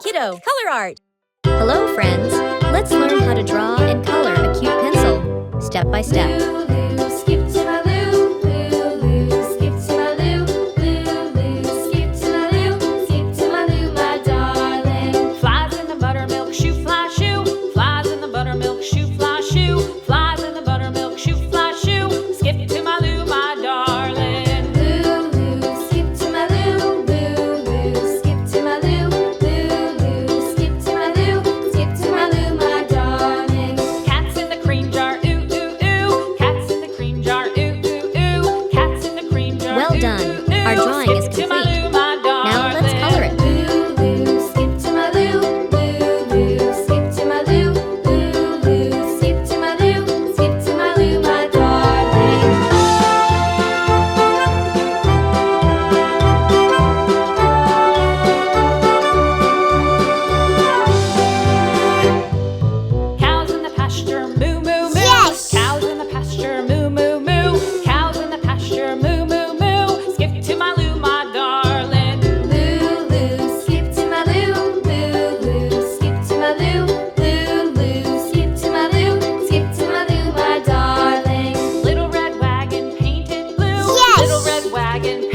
Kiddo Color Art. Hello, friends. Let's learn how to draw and color a cute pencil, step by step. Lulu, skip to my Lou. Lulu, skip to my Lou. Lulu, skip to my Lou. Skip to my Lou, my darling. Flies in the buttermilk shoe, fly shoe. Flies in the buttermilk shoe, fly shoe. Flies in the buttermilk shoe, fly shoe. Skip to my Lou, my darling. Lulu, skip to my Lou. Lulu, skip to my Lou. Lulu, skip to my Lou. Skip to my Lou, my darling. Cats in the cream jar, ooh, ooh, ooh. Cats in the cream jar, ooh, ooh, ooh. Cats in the cream jar, Well ooh, done. ooh, ooh. Our drawing is Skip to my complete. Lou, my Now let's darling. color it. Lulu, skip to my Lou. Lulu, skip to my Lou. Lulu, skip to my Lou. Skip to my Lou, my darling. Cows in the pasture, moo, moo, moo. Yes! Cows in the pasture, moo, moo, moo. Cows in the pasture, moo, moo, moo. Skip to my Lou, my darling. Lulu, skip to my Lou. Lulu, skip to my Lou. Lulu, skip to my Lou. Skip to my Lou, my darling. Little red wagon painted blue. Yes! Little red wagon